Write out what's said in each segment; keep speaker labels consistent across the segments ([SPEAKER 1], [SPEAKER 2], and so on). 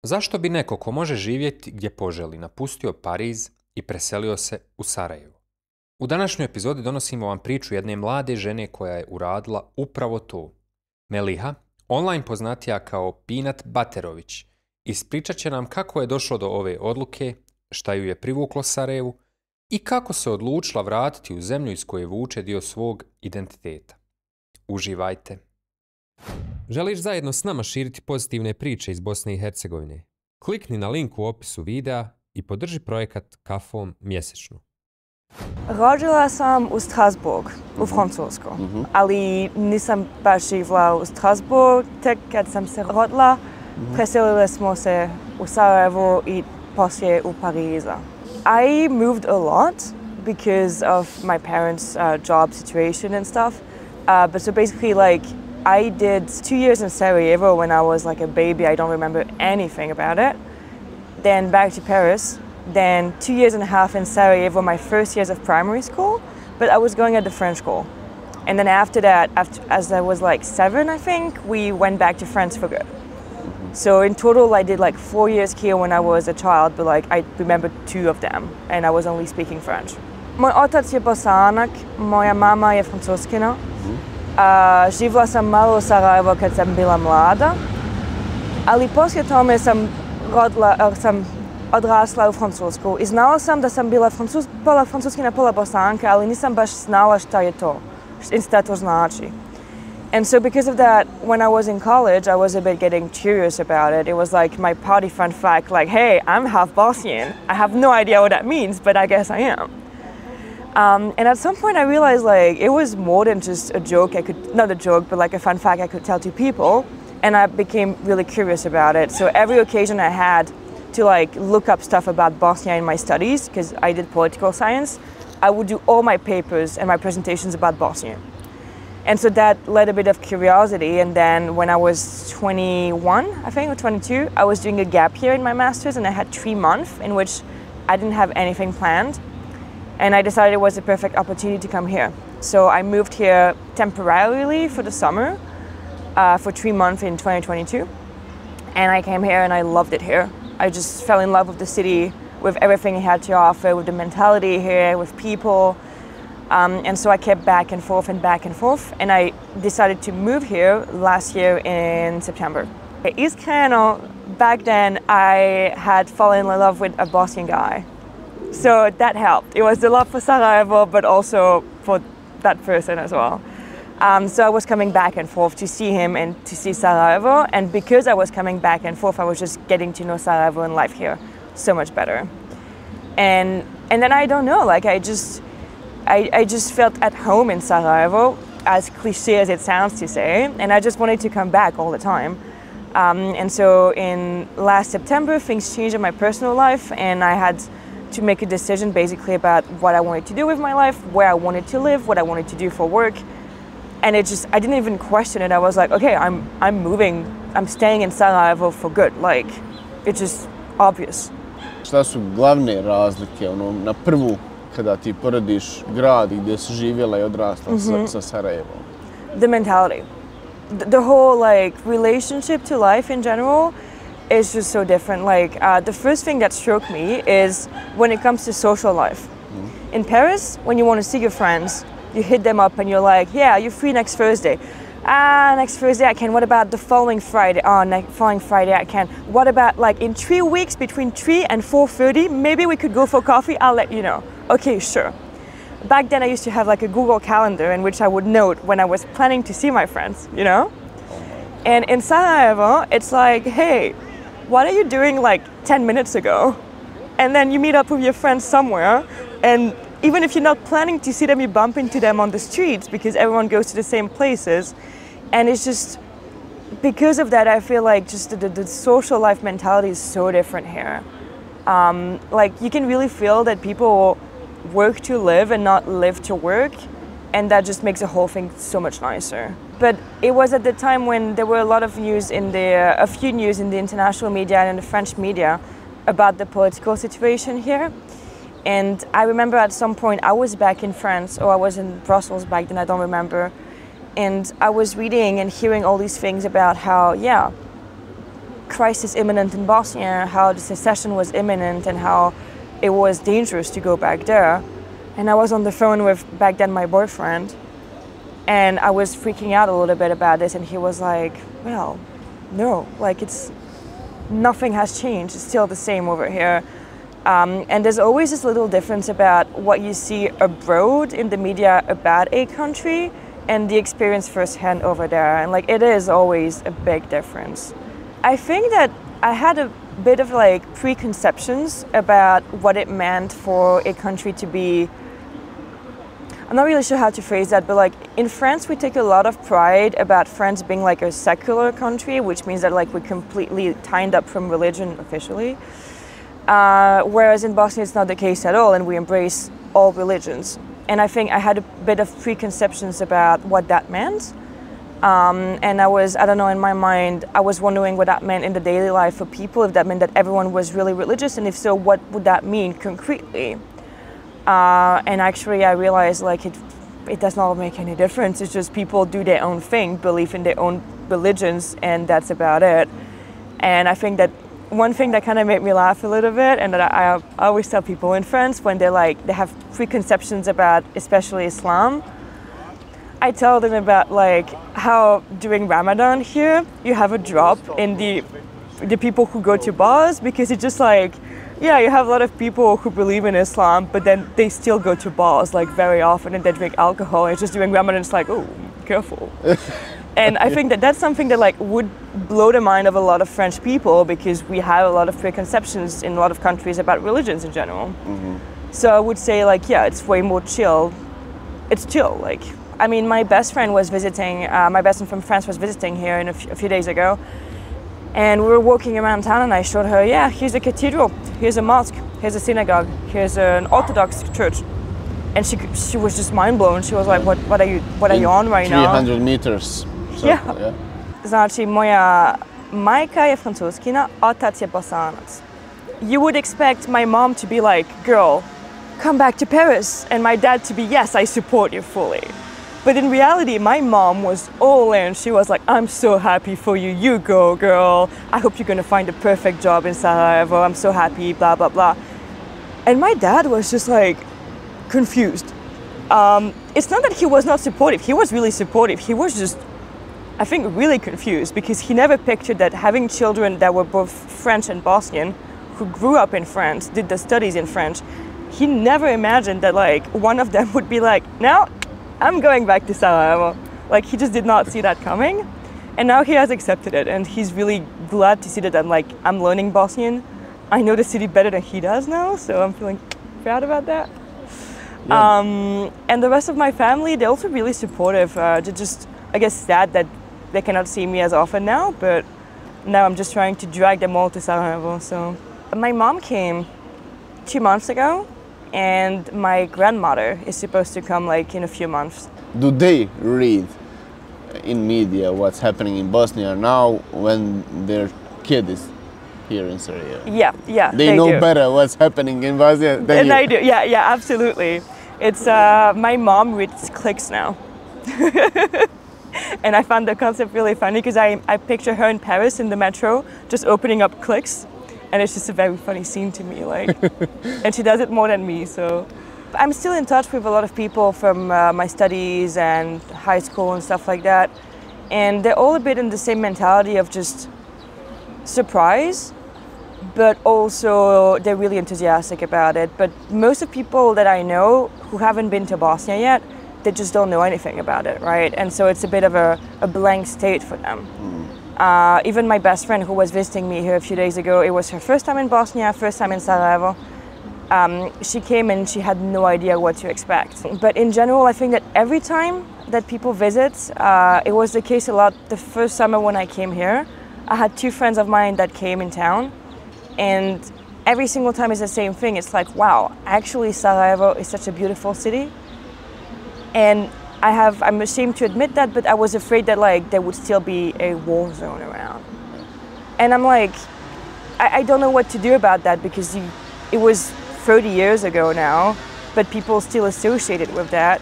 [SPEAKER 1] Zašto bi neko ko može živjeti gdje poželi napustio Pariz i preselio se u Sarajevo? U današnjoj epizodi donosimo vam priču jedne mlade žene koja je uradila upravo to. Meliha, online poznatija kao Peanutbutterović, ispričat će nam kako je došlo do ove odluke, šta ju je privuklo Sarajevu i kako se odlučila vratiti u zemlju iz koje vuče dio svog identiteta. Uživajte! Želiš zajedno s nama širiti pozitivne priče iz Bosne i Hercegovine? Klikni na link u opisu videa i podrži projekat kafom mjesečno.
[SPEAKER 2] Rodila sam u Strasbourg, u Francusku, ali nisam baš živjela u Strasbourg. Tek kad sam se rodila, preselili smo se u Sarajevo i poslije u Pariza. I moved a lot because of my parents' job situation and stuff. But so basically, I did 2 years in Sarajevo when I was like a baby. I don't remember anything about it. Then back to Paris. Then 2 years and a half in Sarajevo, my first years of primary school, but I was going at the French school. And then after that, as I was like 7, I think, we went back to France for good. So in total, I did like 4 years here when I was a child, but I remember 2 of them, and I was only speaking French. Moj otac je Bosanak, moja mama je Francuskina. Živjela sam malo u Sarajevo kad sam bila mlada, ali poslije tome sam odrasla u Francusku i znala sam da sam bila pola Francuskina, pola Bosanka, ali nisam baš znala šta je to, šta to znači. And so because of that, when I was in college, I was a bit getting curious about it. It was like my party fun fact, like, hey, I'm half Bosnian. I have no idea what that means, but I guess I am. And at some point I realized it was more than just a joke not a joke, but like a fun fact I could tell to people. And I became really curious about it. So every occasion I had to look up stuff about Bosnia in my studies, because I did political science, I would do all my papers and my presentations about Bosnia. And so that led a bit of curiosity. And then when I was 21, I think, or 22, I was doing a gap year in my master's, and I had 3 months in which I didn't have anything planned. And I decided it was the perfect opportunity to come here. So I moved here temporarily for the summer, for 3 months in 2022. And I came here and I loved it here. I just fell in love with the city, with everything it had to offer, with the mentality here, with people. And so I kept back and forth and back and forth. And I decided to move here last year in September. Iskreno, back then I had fallen in love with a Bosnian guy. So that helped. It was the love for Sarajevo, but also for that person as well. So I was coming back and forth to see him and to see Sarajevo. And because I was coming back and forth, I was just getting to know Sarajevo and life here so much better. And then I don't know, I just felt at home in Sarajevo, as cliche as it sounds to say, and I just wanted to come back all the time. And so in last September, things changed in my personal life, and I had to make a decision basically about what I wanted to do with my life, where I wanted to live, what I wanted to do for work. And I didn't even question it. I was like, okay, I'm moving, I'm staying in Sarajevo for good. It's just obvious.
[SPEAKER 3] Šta su glavne razlike na prvu kada ti porodiš grad gdje si živjela I odrasla sa Sarajevom?
[SPEAKER 2] The mentality. The whole relationship to life in general is just so different. The first thing that struck me is when it comes to social life. In Paris, when you want to see your friends, you hit them up and you're like, yeah, you're free next Thursday. Next Thursday I can. What about the following Friday? Following Friday I can. What about in 3 weeks between 3 and 4:30? Maybe we could go for coffee. I'll let you know. Okay, sure. Back then I used to have a Google Calendar in which I would note when I was planning to see my friends, you know? And in Sarajevo, it's like, hey, what are you doing 10 minutes ago? And then you meet up with your friends somewhere, and even if you're not planning to see them, you bump into them on the streets because everyone goes to the same places. And it's just, because of that, I feel just the social life mentality is so different here. You can really feel that people work to live and not live to work, and that just makes the whole thing so much nicer. But it was at the time when there were a lot of news a few news in the international media and in the French media about the political situation here. And I remember at some point I was back in France, or I was in Brussels back then, I don't remember. And I was reading and hearing all these things about how, crisis imminent in Bosnia, how the secession was imminent and how it was dangerous to go back there. And I was on the phone with, back then, my boyfriend, and I was freaking out a little bit about this, and he was like, well, no, like nothing has changed, it's still the same over here. And there's always this little difference about what you see abroad in the media about a country and the experience firsthand over there. And like, it is always a big difference. I think that I had a bit of like preconceptions about what it meant for a country to be, I'm not really sure how to phrase that, but like in France we take a lot of pride about France being like a secular country, which means that like we're completely tied up from religion officially. Whereas in Bosnia it's not the case at all, and we embrace all religions. And I think I had a bit of preconceptions about what that meant. And I don't know, in my mind, I was wondering what that meant in the daily life for people, if that meant that everyone was really religious, and if so, what would that mean concretely? And actually I realized like it does not make any difference. It's just people do their own thing, believe in their own religions, and that's about it. And I think that one thing that kind of made me laugh a little bit, and that I always tell people in France when they have preconceptions about especially Islam, I tell them about like how during Ramadan here you have a drop in the people who go to bars, because it's just like, yeah, you have a lot of people who believe in Islam, but then they still go to bars like very often, and they drink alcohol. And it's just during Ramadan, it's like, oh, careful. And I think that that's something that like would blow the mind of a lot of French people, because we have a lot of preconceptions in a lot of countries about religions in general. Mm-hmm. So I would say like, yeah, it's way more chill. It's chill. Like, I mean, my best friend was visiting, my best friend from France was visiting here a few days ago. And we were walking around town, and I showed her, yeah, here's a cathedral, here's a mosque, here's a synagogue, here's an Orthodox church. And she was just mind blown. She was like, what are you on right now?
[SPEAKER 3] 300 meters. So, yeah.
[SPEAKER 2] Znači, moja majka je Francuskinja, otac je Bosanac. You would expect my mom to be like, girl, come back to Paris. And my dad to be, yes, I support you fully. But in reality, my mom was all in. She was like, I'm so happy for you. You go, girl. I hope you're going to find a perfect job in Sarajevo. I'm so happy, blah, blah, blah. And my dad was just like confused. It's not that he was not supportive. He was really supportive. He was just, I think, really confused, because he never pictured that having children that were both French and Bosnian, who grew up in France, did the studies in French, he never imagined that like one of them would be like, no, I'm going back to Sarajevo. Like, he just did not see that coming. And now he has accepted it, and he's really glad to see that I'm learning Bosnian. I know the city better than he does now, so I'm feeling proud about that. Yeah. And the rest of my family, they're also really supportive. They're just, I guess, sad that they cannot see me as often now, but now I'm just trying to drag them all to Sarajevo. So my mom came 2 months ago, and my grandmother is supposed to come like in a few months.
[SPEAKER 3] Do they read in media what's happening in Bosnia now when their kid is here in Sarajevo?
[SPEAKER 2] Yeah,
[SPEAKER 3] they know better what's happening in Bosnia than you.
[SPEAKER 2] I do, yeah, absolutely. It's, my mom reads clicks now. And I found the concept really funny, because I picture her in Paris in the metro, just opening up clicks. And it's just a very funny scene to me, like, and she does it more than me, so. I'm still in touch with a lot of people from my studies and high school and stuff like that. And they're all a bit in the same mentality of just surprise, but also they're really enthusiastic about it. But most of the people that I know who haven't been to Bosnia yet, they just don't know anything about it, right? And so it's a bit of a blank state for them. Even my best friend who was visiting me here a few days ago, it was her first time in Bosnia, first time in Sarajevo. She came and she had no idea what to expect. But in general, I think that every time that people visit, it was the case a lot the first summer when I came here. I had 2 friends of mine that came in town, and every single time it's the same thing. It's like, wow, actually Sarajevo is such a beautiful city. And I'm ashamed to admit that, but I was afraid that like there would still be a war zone around. And I'm like, I don't know what to do about that, because it was 30 years ago now, but people still associate it with that.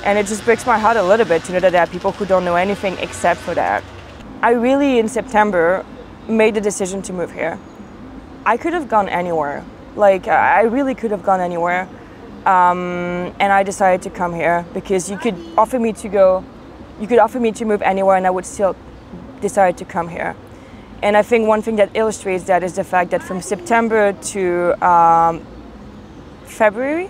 [SPEAKER 2] And it just breaks my heart a little bit to know that there are people who don't know anything except for that. I really, in September, made the decision to move here. I could have gone anywhere. Like, I really could have gone anywhere. And I decided to come here because you could offer me to move anywhere and I would still decide to come here. And I think one thing that illustrates that is the fact that from September to February,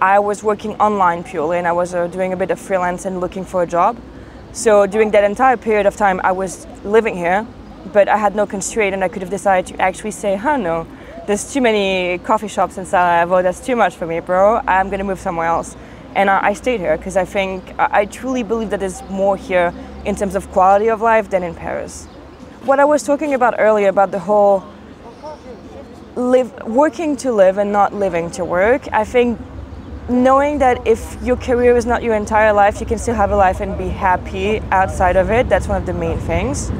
[SPEAKER 2] I was working online purely, and I was doing a bit of freelance and looking for a job. So during that entire period of time, I was living here, but I had no constraint, and I could have decided to actually say, no, there's too many coffee shops in Sarajevo, that's too much for me, bro, I'm gonna move somewhere else. And I stayed here because I truly believe that there's more here in terms of quality of life than in Paris. What I was talking about earlier about the whole working to live and not living to work, I think knowing that if your career is not your entire life, you can still have a life and be happy outside of it, that's one of the main things.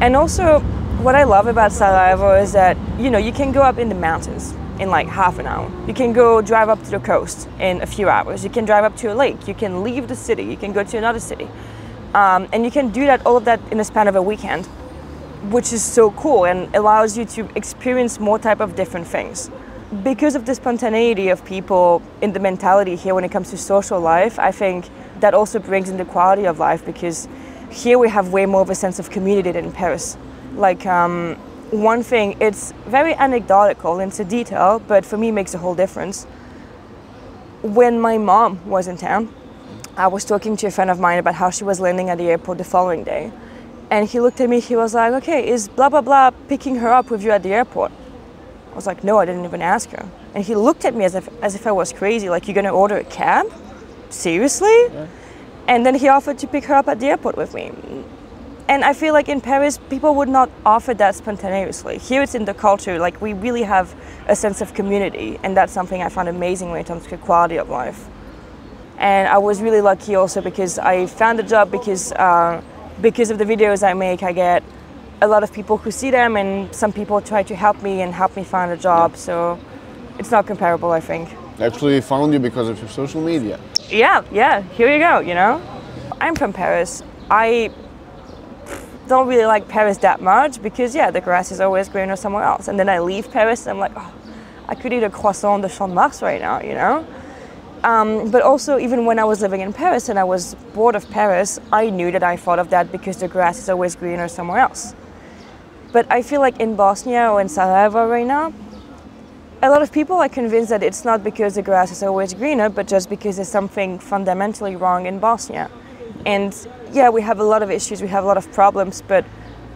[SPEAKER 2] And also, what I love about Sarajevo is that, you can go up in the mountains in like half an hour. You can go drive up to the coast in a few hours. You can drive up to a lake. You can leave the city. You can go to another city. And you can do all of that in the span of a weekend, which is so cool and allows you to experience more type of different things. Because of the spontaneity of people in the mentality here when it comes to social life, I think that also brings in the quality of life, because here we have way more of a sense of community than in Paris. Like, one thing, it's very anecdotal, it's a detail, but for me it makes a whole difference. When my mom was in town, I was talking to a friend of mine about how she was landing at the airport the following day. And he looked at me, he was like, okay, is blah, blah, blah picking her up with you at the airport? I was like, no, I didn't even ask her. And he looked at me as if I was crazy, like, you're gonna order a cab? Seriously? Yeah. And then he offered to pick her up at the airport with me. And I feel like in Paris, people would not offer that spontaneously. Here it's in the culture, like we really have a sense of community, and that's something I found amazing when it comes to quality of life. And I was really lucky also because I found a job because of the videos I make, I get a lot of people who see them, and some people try to help me find a job. Yeah. So it's not comparable, I think.
[SPEAKER 3] Actually, I found you because of your social media.
[SPEAKER 2] Yeah, here you go, I'm from Paris. I don't really like Paris that much because, the grass is always greener somewhere else. And then I leave Paris and I'm like, oh, I could eat a croissant de Champ de Mars right now, But also, even when I was living in Paris and I was bored of Paris, I knew that I thought of that because the grass is always greener somewhere else. But I feel like in Bosnia or in Sarajevo right now, a lot of people are convinced that it's not because the grass is always greener, but just because there's something fundamentally wrong in Bosnia. And we have a lot of issues, we have a lot of problems, but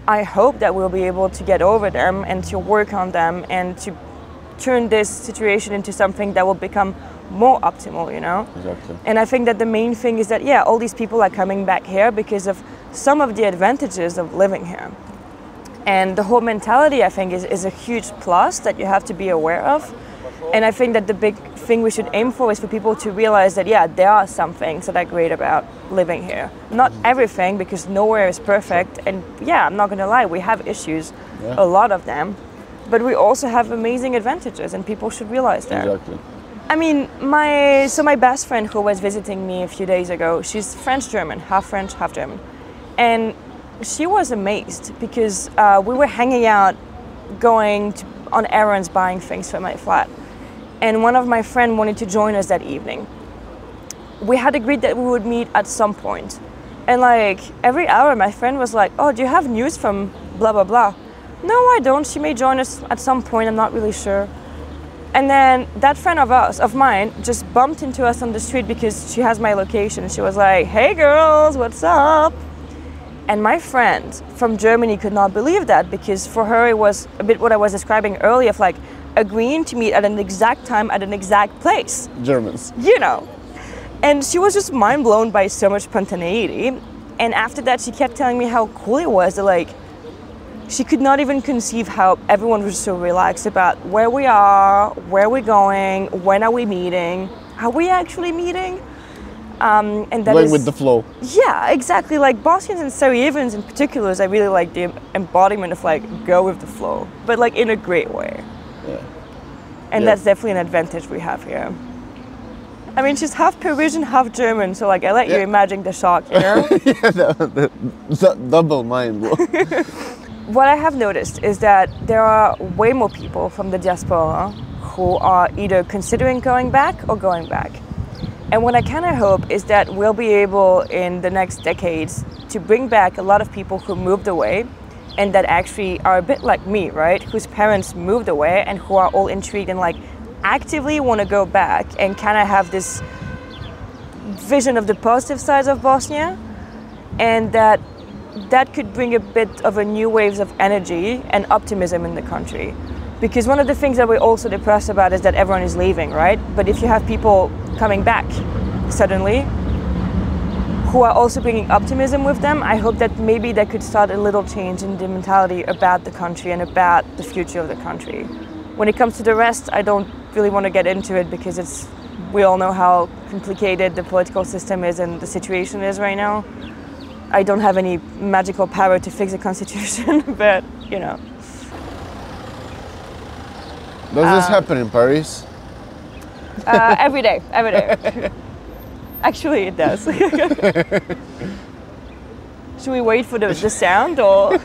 [SPEAKER 2] I hope that we'll be able to get over them and to work on them and to turn this situation into something that will become more optimal,
[SPEAKER 3] Exactly.
[SPEAKER 2] And I think that the main thing is that, all these people are coming back here because of some of the advantages of living here. And the whole mentality, I think, is a huge plus that you have to be aware of. And I think that the big thing we should aim for is for people to realize that, there are some things that are great about living here. Not everything, because nowhere is perfect. And I'm not gonna lie, we have issues, a lot of them. But we also have amazing advantages, and people should realize that.
[SPEAKER 3] Exactly.
[SPEAKER 2] I mean, my best friend who was visiting me a few days ago, she's French-German, half French, half German. And she was amazed because we were hanging out, going on errands, buying things for my flat. And one of my friends wanted to join us that evening. We had agreed that we would meet at some point. And like every hour, my friend was like, oh, do you have news from blah, blah, blah? No, I don't. She may join us at some point. I'm not really sure. And then that friend of mine, just bumped into us on the street because she has my location. She was like, hey girls, what's up? And my friend from Germany could not believe that, because for her it was a bit what I was describing earlier, of like agreeing to meet at an exact time at an exact place.
[SPEAKER 3] Germans.
[SPEAKER 2] And she was just mind blown by so much spontaneity. And after that, she kept telling me how cool it was that, like, she could not even conceive how everyone was so relaxed about where we are, where we're going, when are we meeting, are we actually meeting? And that
[SPEAKER 3] going with the flow.
[SPEAKER 2] Yeah, exactly. Like Bosnians and Sarajevans in particular, I really like the embodiment of like go with the flow, but like in a great way.
[SPEAKER 3] Yeah.
[SPEAKER 2] And that's definitely an advantage we have here. I mean, she's half Parisian, half German, so like I let you imagine the shock,
[SPEAKER 3] the double mind blow.
[SPEAKER 2] what I have noticed is that there are way more people from the diaspora who are either considering going back or going back. And what I kind of hope is that we'll be able in the next decades to bring back a lot of people who moved away and that actually are a bit like me, right? Whose parents moved away and who are all intrigued and like actively want to go back and kind of have this vision of the positive sides of Bosnia, and that could bring a bit of a new waves of energy and optimism in the country. Because one of the things that we're also depressed about is that everyone is leaving, right? But if you have people coming back suddenly, who are also bringing optimism with them, I hope that maybe that could start a little change in the mentality about the country and about the future of the country. When it comes to the rest, I don't really want to get into it because we all know how complicated the political system is and the situation is right now. I don't have any magical power to fix the constitution, but you know.
[SPEAKER 3] Does this happen in Paris?
[SPEAKER 2] Every day. Actually, it does. Should we wait for the sound or?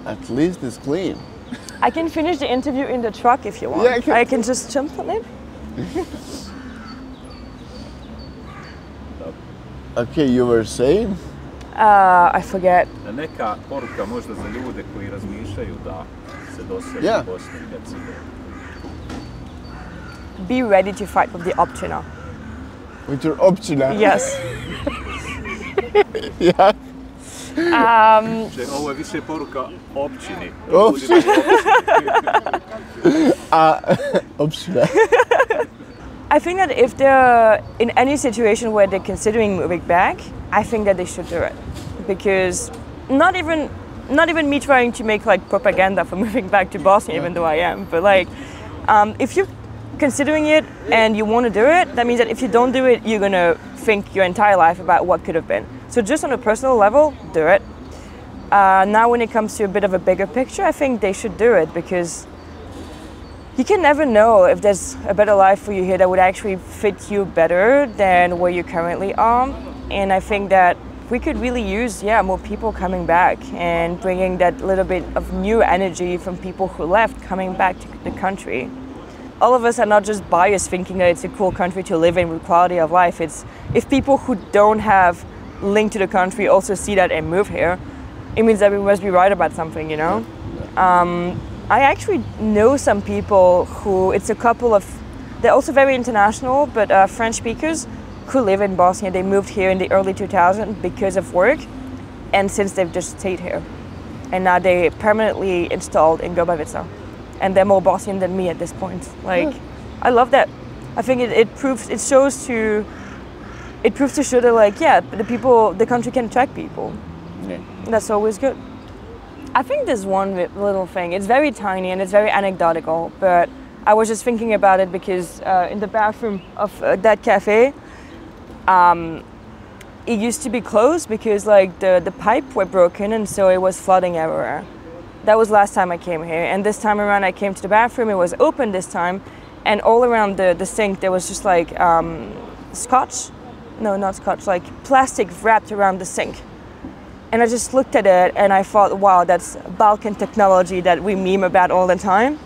[SPEAKER 3] At least it's clean.
[SPEAKER 2] I can finish the interview in the truck if you want.
[SPEAKER 3] Yeah,
[SPEAKER 2] I can just jump on it.
[SPEAKER 3] Okay, you were saying?
[SPEAKER 2] I forget.
[SPEAKER 4] Neka poruka možda za ljude koji razmišljaju da se doseli u Bosni i Hercegovini.
[SPEAKER 2] Be ready to fight with the opčina.
[SPEAKER 3] With your opčina?
[SPEAKER 2] Yes.
[SPEAKER 3] Yeah.
[SPEAKER 4] Ovo je više poruka općini.
[SPEAKER 3] Opčina.
[SPEAKER 2] I think that if they're in any situation where they're considering moving back, I think that they should do it. Because not even me trying to make like propaganda for moving back to Bosnia, even though I am, but like if you're considering it and you want to do it, that means that if you don't do it, you're gonna think your entire life about what could have been. So just on a personal level, do it. Now when it comes to a bit of a bigger picture, I think they should do it because you can never know if there's a better life for you here that would actually fit you better than where you currently are. And I think that we could really use, more people coming back and bringing that little bit of new energy from people who left coming back to the country. All of us are not just biased thinking that it's a cool country to live in with quality of life. It's if people who don't have link to the country also see that and move here, it means that we must be right about something, you know? I actually know some people who, it's a couple of, they're also very international, but French speakers who live in Bosnia. They moved here in the early 2000s because of work, and since they've just stayed here. And now they permanently installed in Gobavica. And they're more Bosnian than me at this point. Like, I love that. I think it proves to show that like, the country can attract people.
[SPEAKER 3] Yeah.
[SPEAKER 2] That's always good. I think there's one little thing. It's very tiny and it's very anecdotal, but I was just thinking about it because in the bathroom of that cafe, it used to be closed because like the pipe were broken and so it was flooding everywhere. That was last time I came here, and this time around I came to the bathroom, it was open this time, and all around the sink there was just like scotch, no not scotch, like plastic wrapped around the sink. And I just looked at it and I thought, wow, that's Balkan technology that we meme about all the time.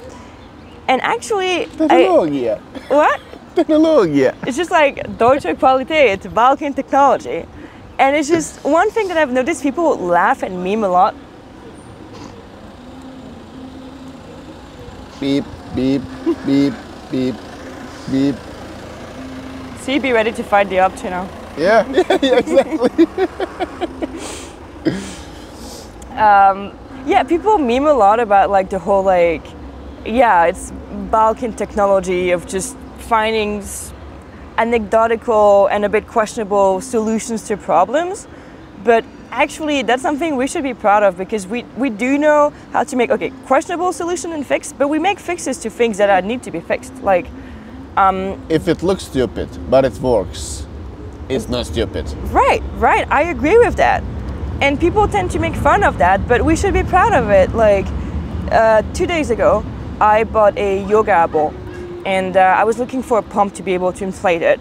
[SPEAKER 2] And actually,
[SPEAKER 3] Technologia.
[SPEAKER 2] What?
[SPEAKER 3] Technologia.
[SPEAKER 2] It's just like Deutsche Qualität, Balkan technology. And it's just one thing that I've noticed, people laugh and meme a lot.
[SPEAKER 3] Beep, beep, beep, beep, beep.
[SPEAKER 2] See, be ready to fight the option now.
[SPEAKER 3] Yeah, exactly.
[SPEAKER 2] People meme a lot about like the whole like, it's Balkan technology of just finding anecdotal and a bit questionable solutions to problems. But actually that's something we should be proud of because we do know how to make, questionable solution and fix, but we make fixes to things that need to be fixed. Like,
[SPEAKER 3] if it looks stupid, but it works, it's not stupid.
[SPEAKER 2] Right, I agree with that. And people tend to make fun of that, but we should be proud of it. Like 2 days ago, I bought a yoga ball and I was looking for a pump to be able to inflate it.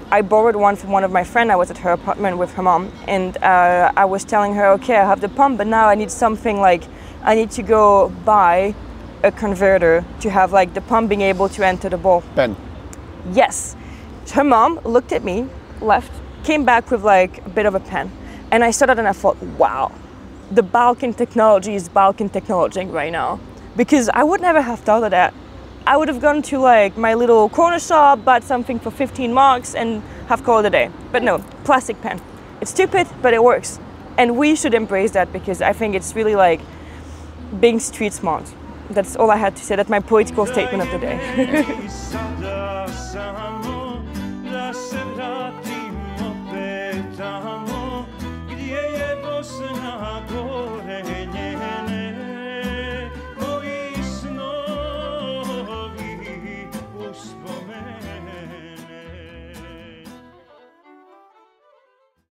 [SPEAKER 2] I borrowed one from one of my friends. I was at her apartment with her mom, and I was telling her, okay, I have the pump, but now I need something like, I need to go buy a converter to have like the pump being able to enter the ball.
[SPEAKER 3] Pen.
[SPEAKER 2] Yes. Her mom looked at me, left, came back with like a bit of a pen. And I started and I thought, wow, the Balkan technology is Balkan technology right now. Because I would never have thought of that. I would have gone to like my little corner shop, bought something for 15 marks and have called it a day. But no, plastic pen. It's stupid, but it works. And we should embrace that because I think it's really like being street smart. That's all I had to say. That's my political statement of the day.